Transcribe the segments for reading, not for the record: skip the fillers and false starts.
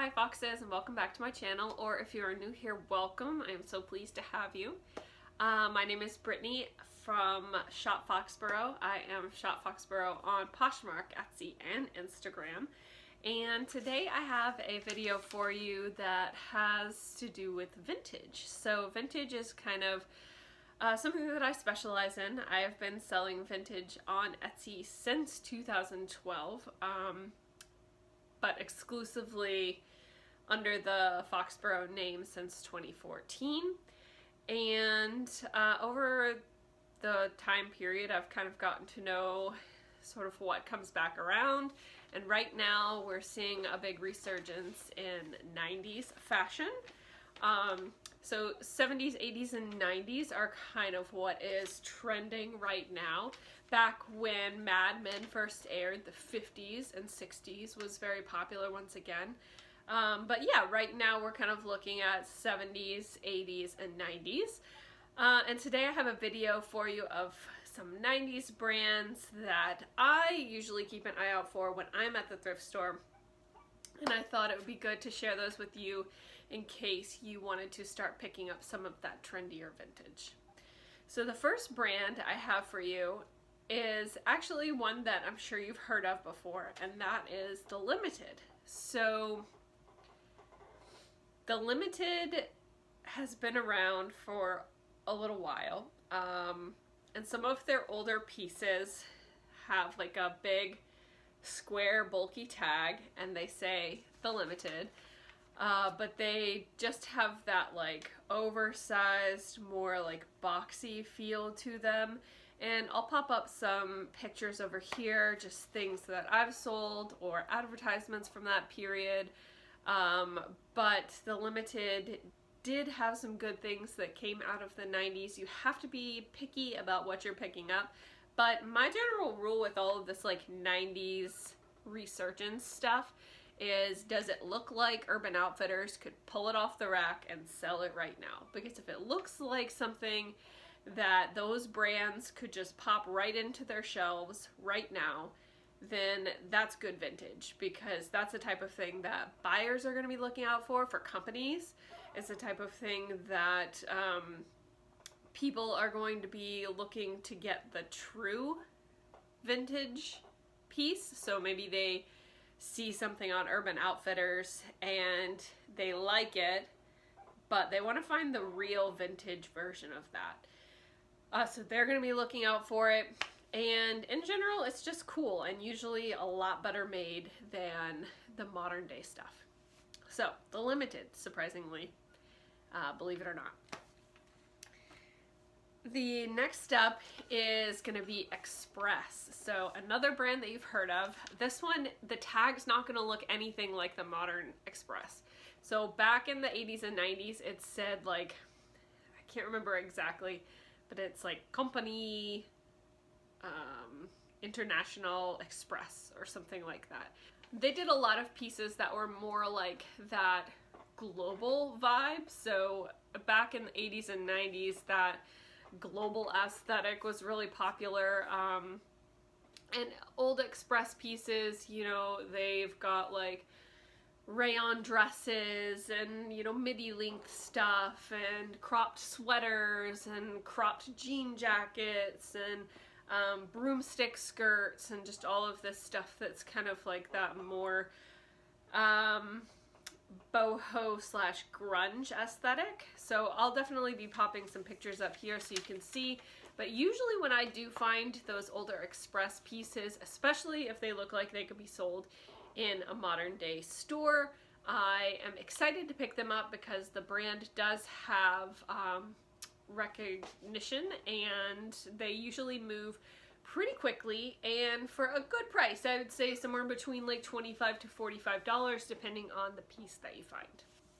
Hi Foxes, and welcome back to my channel, or if you are new here, welcome. I am so pleased to have you. My name is Brittany from SHOPFOXBURROW. I am SHOPFOXBURROW on Poshmark, Etsy, and Instagram. And today I have a video for you that has to do with vintage. So vintage is kind of something that I specialize in. I have been selling vintage on Etsy since 2012. But exclusively under the Foxborough name since 2014. And over the time period, I've kind of gotten to know sort of what comes back around. And right now we're seeing a big resurgence in 90s fashion. So 70s, 80s, and 90s are kind of what is trending right now. Back when Mad Men first aired, the 50s and 60s was very popular once again. But yeah, right now we're kind of looking at 70s, 80s, and 90s. And today I have a video for you of some 90s brands that I usually keep an eye out for when I'm at the thrift store. And I thought it would be good to share those with you in case you wanted to start picking up some of that trendier vintage. So the first brand I have for you is actually one that I'm sure you've heard of before, and that is the Limited. So the Limited has been around for a little while, and some of their older pieces have like a big square bulky tag and they say the Limited, but they just have that like oversized, more like boxy feel to them. And I'll pop up some pictures over here, just things that I've sold or advertisements from that period. But the Limited did have some good things that came out of the 90s. You have to be picky about what you're picking up. But my general rule with all of this like 90s resurgence stuff is, does it look like Urban Outfitters could pull it off the rack and sell it right now? Because if it looks like something that those brands could just pop right into their shelves right now, then that's good vintage, because that's the type of thing that buyers are going to be looking out for companies. It's the type of thing that people are going to be looking to get the true vintage piece. So maybe they see something on Urban Outfitters and they like it, but they want to find the real vintage version of that. So they're going to be looking out for it. And in general, it's just cool and usually a lot better made than the modern day stuff. So the Limited, surprisingly, believe it or not. The next up is going to be Express. So another brand that you've heard of. This one, the tag's not going to look anything like the modern Express. So back in the 80s and 90s, it said like, I can't remember exactly, but it's like Company International Express or something like that. They did a lot of pieces that were more like that global vibe. So back in the 80s and 90s, that global aesthetic was really popular. And old Express pieces, you know, they've got like rayon dresses and, you know, midi length stuff and cropped sweaters and cropped jean jackets and broomstick skirts and just all of this stuff that's kind of like that more boho slash grunge aesthetic. So I'll definitely be popping some pictures up here so you can see. But usually when I do find those older Express pieces, especially if they look like they could be sold in a modern day store, I am excited to pick them up because the brand does have recognition and they usually move pretty quickly and for a good price. I would say somewhere between like $25 to $45 depending on the piece that you find.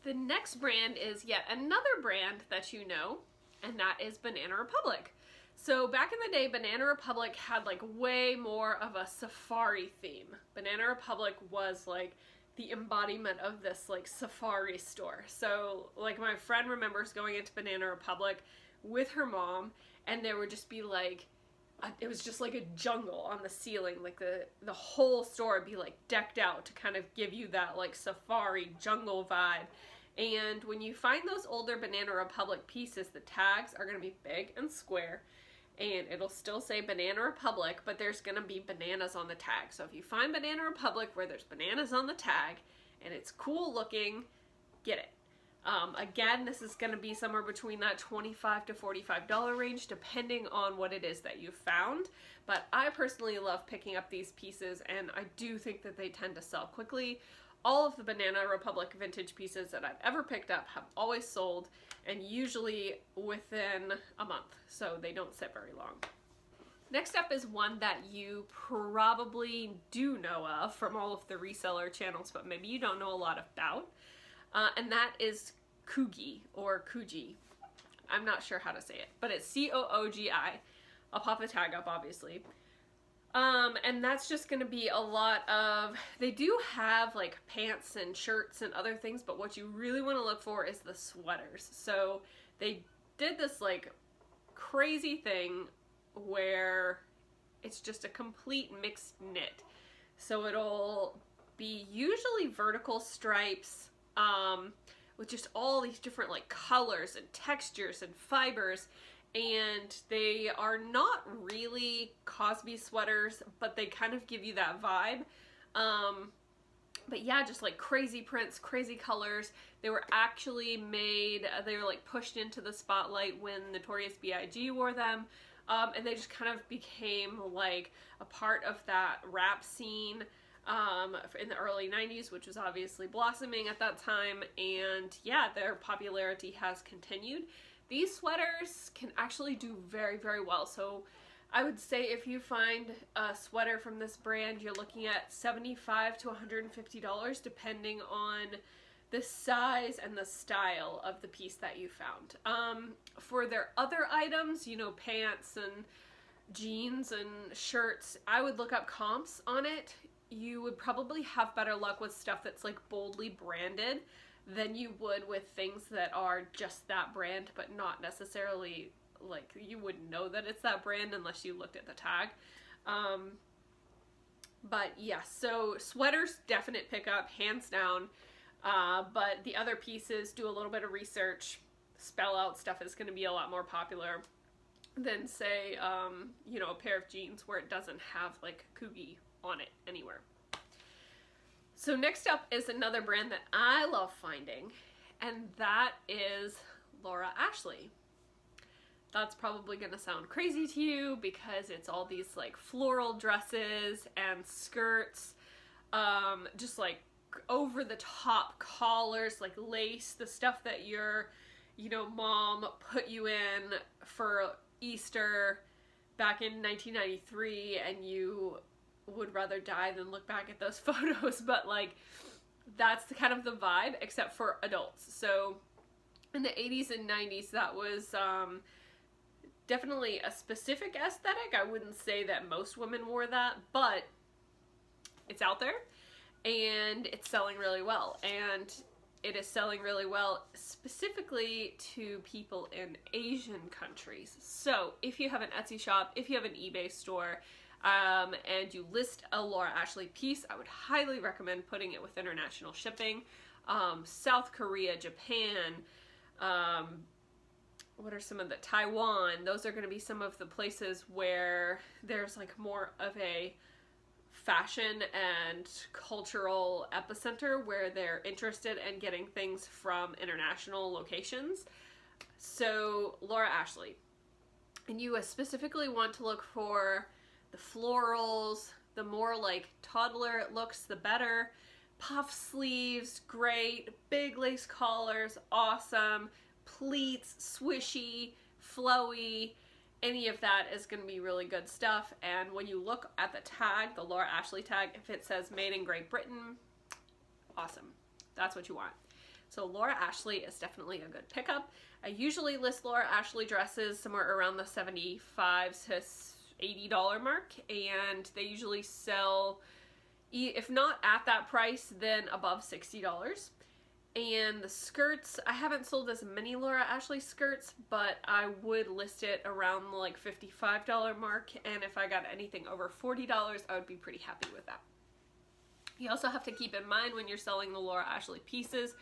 The next brand is yet another brand that you know, and that is Banana Republic. So back in the day, Banana Republic had like way more of a safari theme. Banana Republic was like the embodiment of this like safari store. So like my friend remembers going into Banana Republic with her mom, and there would just be like it was just like a jungle on the ceiling. Like the whole store would be like decked out to kind of give you that like safari jungle vibe. And when you find those older Banana Republic pieces, the tags are going to be big and square, and it'll still say Banana Republic, but there's going to be bananas on the tag. So if you find Banana Republic where there's bananas on the tag and it's cool looking, get it. Again, this is going to be somewhere between that $25 to $45 range, depending on what it is that you found. But I personally love picking up these pieces, and I do think that they tend to sell quickly. All of the Banana Republic vintage pieces that I've ever picked up have always sold, and usually within a month, so they don't sit very long. Next up is one that you probably do know of from all of the reseller channels, but maybe you don't know a lot about, and that is Coogi, or Coogi. I'm not sure how to say it, but it's C-O-O-G-I. I'll pop the tag up, obviously. And that's just going to be a lot of, they do have like pants and shirts and other things, but what you really want to look for is the sweaters. So they did this like crazy thing where it's just a complete mixed knit. So it'll be usually vertical stripes, with just all these different like colors and textures and fibers. And they are not really Cosby sweaters, but they kind of give you that vibe. But yeah, just like crazy prints, crazy colors. They were actually made, they were like pushed into the spotlight when Notorious B.I.G. wore them. And they just kind of became like a part of that rap scene in the early 90s, which was obviously blossoming at that time. And yeah, their popularity has continued. These sweaters can actually do very, very well. So I would say if you find a sweater from this brand, you're looking at $75 to $150, depending on the size and the style of the piece that you found. For their other items, you know, pants and jeans and shirts, I would look up comps on it. You would probably have better luck with stuff that's like boldly branded than you would with things that are just that brand, but not necessarily, like, you wouldn't know that it's that brand unless you looked at the tag. But yeah, so sweaters, definite pickup, hands down. But the other pieces, do a little bit of research. Spell out stuff is going to be a lot more popular than, say, you know, a pair of jeans where it doesn't have like Coogi on it anywhere. So next up is another brand that I love finding, and that is Laura Ashley. That's probably going to sound crazy to you because it's all these like floral dresses and skirts, just like over the top collars, like lace, the stuff that your, you know, mom put you in for Easter back in 1993, and you would rather die than look back at those photos. But like, that's the kind of the vibe, except for adults. So in the 80s and 90s, that was definitely a specific aesthetic. I wouldn't say that most women wore that, but it's out there and it's selling really well. And it is selling really well specifically to people in Asian countries. So if you have an Etsy shop, if you have an eBay store, and you list a Laura Ashley piece, I would highly recommend putting it with international shipping. South Korea, Japan, what are some of the, Taiwan, those are going to be some of the places where there's like more of a fashion and cultural epicenter where they're interested in getting things from international locations. So Laura Ashley. And you specifically want to look for the florals, the more like toddler it looks, the better. Puff sleeves, great. Big lace collars, awesome. Pleats, swishy, flowy. Any of that is going to be really good stuff. And when you look at the tag, the Laura Ashley tag, if it says made in Great Britain, awesome. That's what you want. So Laura Ashley is definitely a good pickup. I usually list Laura Ashley dresses somewhere around the $75 to $80 mark, and they usually sell, if not at that price, then above $60. And the skirts, I haven't sold as many Laura Ashley skirts, but I would list it around the like $55 mark, and if I got anything over $40, I would be pretty happy with that. You also have to keep in mind when you're selling the Laura Ashley pieces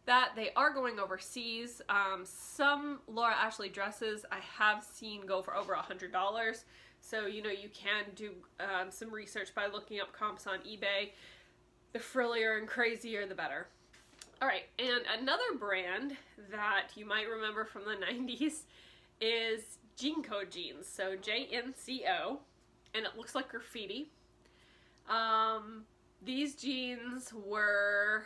that they are going overseas. Some Laura Ashley dresses I have seen go for over $100, so you know you can do some research by looking up comps on eBay. The frillier and crazier the better. Alright, and another brand that you might remember from the 90s is Jenko jeans, so J-N-C-O, and it looks like graffiti. These jeans were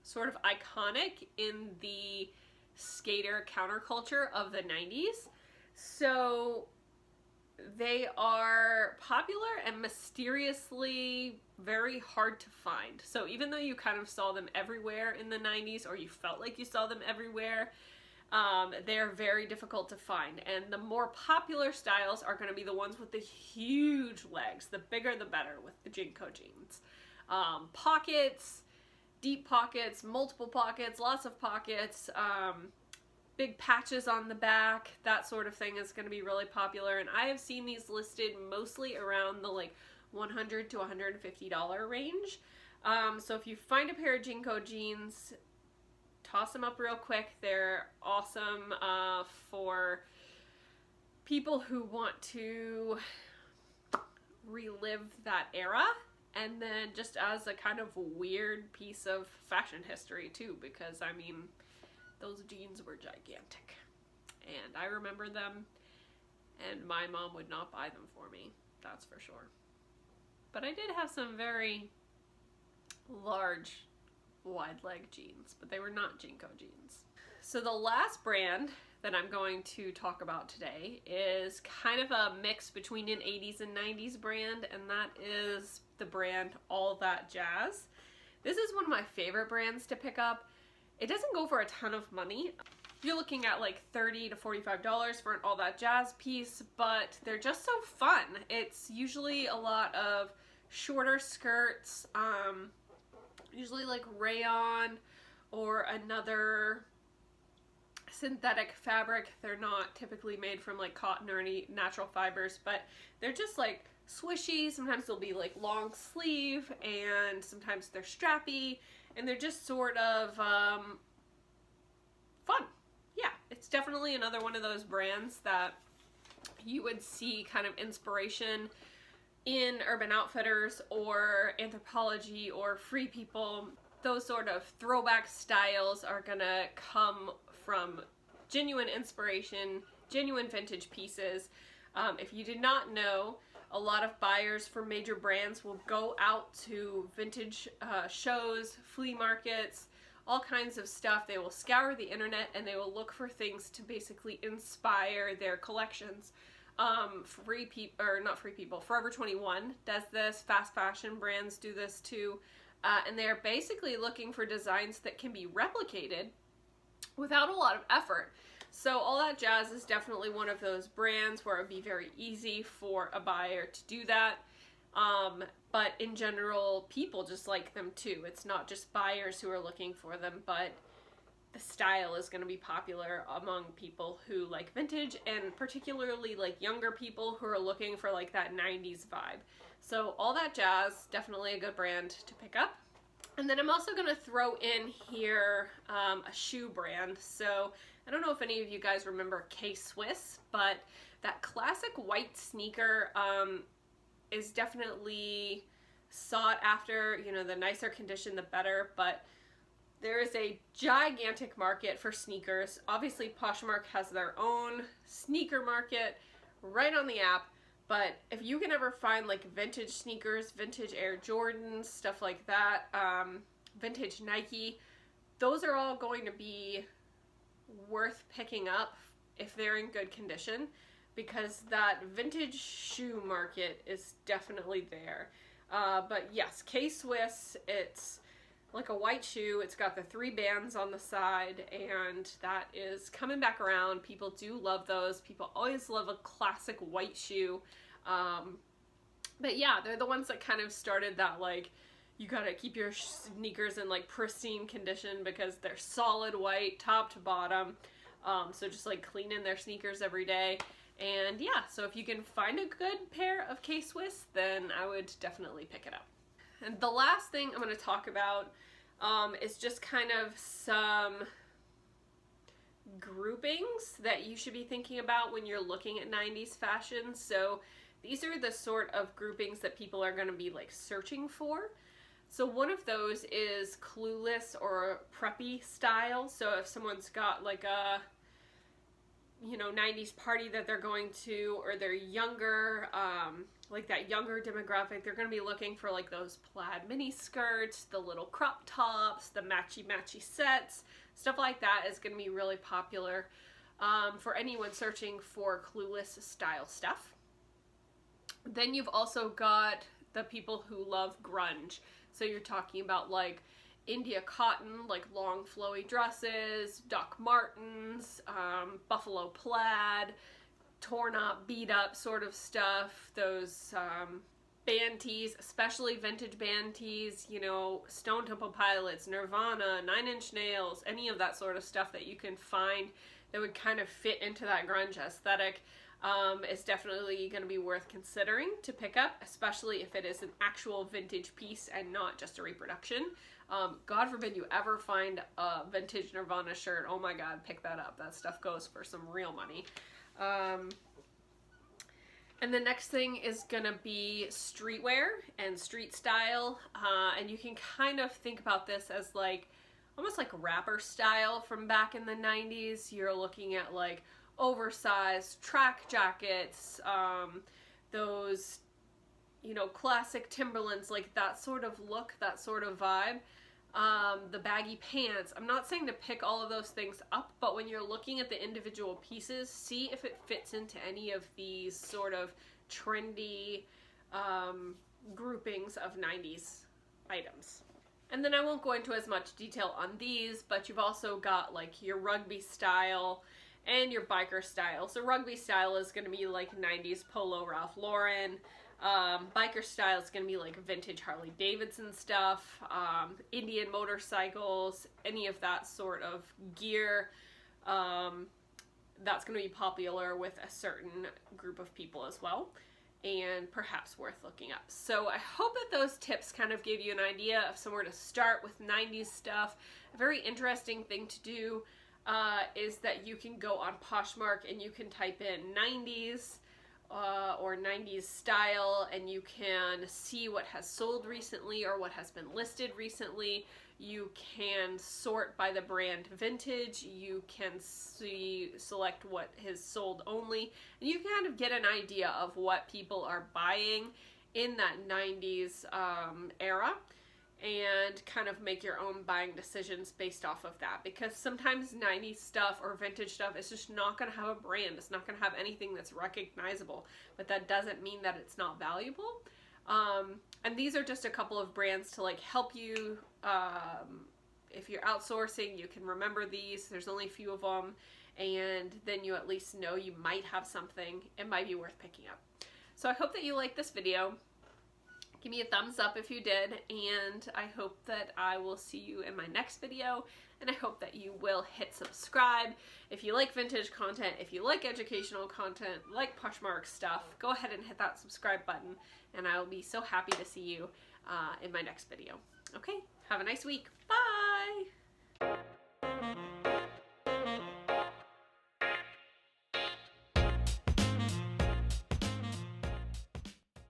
sort of iconic in the skater counterculture of the 90s, so they are popular and mysteriously very hard to find. So even though you kind of saw them everywhere in the 90s, or you felt like you saw them everywhere, they're very difficult to find. And the more popular styles are going to be the ones with the huge legs. The bigger the better with the Jenko jeans. Pockets, deep pockets, multiple pockets, lots of pockets, big patches on the back, that sort of thing is going to be really popular. And I have seen these listed mostly around the like $100 to $150 range. So if you find a pair of Jenko jeans, toss them up real quick. They're awesome for people who want to relive that era, and then just as a kind of weird piece of fashion history too, because I mean, those jeans were gigantic, and I remember them, and my mom would not buy them for me, that's for sure. But I did have some very large wide leg jeans, but they were not Jenko jeans. So the last brand that I'm going to talk about today is kind of a mix between an 80s and 90s brand, and that is the brand All That Jazz. This is one of my favorite brands to pick up. It doesn't go for a ton of money. You're looking at like $30 to $45 for an All That Jazz piece, but they're just so fun. It's usually a lot of shorter skirts, usually like rayon or another synthetic fabric. They're not typically made from like cotton or any natural fibers, but they're just like swishy. Sometimes they'll be like long sleeve, and sometimes they're strappy, and they're just sort of fun. Yeah, it's definitely another one of those brands that you would see kind of inspiration in Urban Outfitters or Anthropologie or Free People. Those sort of throwback styles are gonna come from genuine inspiration, genuine vintage pieces. If you did not know, a lot of buyers for major brands will go out to vintage shows, flea markets, all kinds of stuff. They will scour the internet and they will look for things to basically inspire their collections. Forever 21 does this, fast fashion brands do this too, and they're basically looking for designs that can be replicated without a lot of effort. So All That Jazz is definitely one of those brands where it would be very easy for a buyer to do that. But in general, people just like them too. It's not just buyers who are looking for them, but the style is going to be popular among people who like vintage, and particularly like younger people who are looking for like that 90s vibe. So All That Jazz, definitely a good brand to pick up. And then I'm also going to throw in here a shoe brand. So I don't know if any of you guys remember Kswiss, but that classic white sneaker is definitely sought after. You know, the nicer condition, the better, but there is a gigantic market for sneakers. Obviously, Poshmark has their own sneaker market right on the app, but if you can ever find like vintage sneakers, vintage Air Jordans, stuff like that, vintage Nike, those are all going to be worth picking up if they're in good condition, because that vintage shoe market is definitely there. But yes, Kswiss, it's like a white shoe. It's got the 3 bands on the side, and that is coming back around. People do love those. People always love a classic white shoe. But yeah, they're the ones that kind of started that like you gotta keep your sneakers in like pristine condition because they're solid white top to bottom. So just like cleaning their sneakers every day. And yeah, so if you can find a good pair of Kswiss, then I would definitely pick it up. And the last thing I'm going to talk about is just kind of some groupings that you should be thinking about when you're looking at 90s fashion. So these are the sort of groupings that people are going to be like searching for. So one of those is clueless or preppy style. So if someone's got like a, you know, 90s party that they're going to, or they're younger, like that younger demographic, they're going to be looking for like those plaid mini skirts, the little crop tops, the matchy sets, stuff like that is going to be really popular for anyone searching for clueless style stuff. Then you've also got the people who love grunge. So you're talking about like India cotton, like long flowy dresses, Doc Martens, buffalo plaid, torn up, beat up sort of stuff, those band tees, especially vintage band tees, you know, Stone Temple Pilots, Nirvana, 9 Inch Nails, any of that sort of stuff that you can find that would kind of fit into that grunge aesthetic. Is definitely going to be worth considering to pick up, especially if it is an actual vintage piece and not just a reproduction. God forbid you ever find a vintage Nirvana shirt. Oh my god, pick that up. That stuff goes for some real money. And the next thing is going to be streetwear and street style. And you can kind of think about this as like almost like rapper style from back in the 90s. You're looking at like oversized track jackets, those, you know, classic Timberlands, like that sort of look, that sort of vibe. The baggy pants. I'm not saying to pick all of those things up, but when you're looking at the individual pieces, see if it fits into any of these sort of trendy groupings of 90s items. And then I won't go into as much detail on these, but you've also got like your rugby style and your biker style. So rugby style is going to be like 90s polo Ralph Lauren. Biker style is going to be like vintage Harley Davidson stuff, Indian motorcycles, any of that sort of gear. That's going to be popular with a certain group of people as well, and perhaps worth looking up. So I hope that those tips kind of give you an idea of somewhere to start with 90s stuff. A very interesting thing to do is that you can go on Poshmark and you can type in 90s or 90s style, and you can see what has sold recently or what has been listed recently. You can sort by the brand vintage. You can select what is sold only, and you can kind of get an idea of what people are buying in that 90s era, and kind of make your own buying decisions based off of that, because sometimes 90s stuff or vintage stuff is just not going to have a brand. It's not going to have anything that's recognizable, but that doesn't mean that it's not valuable. And these are just a couple of brands to like help you, if you're outsourcing, you can remember these. There's only a few of them, and then you at least know you might have something. It might be worth picking up. So I hope that you liked this video. Give me a thumbs up if you did, and I hope that I will see you in my next video, and I hope that you will hit subscribe. If you like vintage content, if you like educational content, like Poshmark stuff, go ahead and hit that subscribe button, and I will be so happy to see you in my next video. Okay, have a nice week. Bye!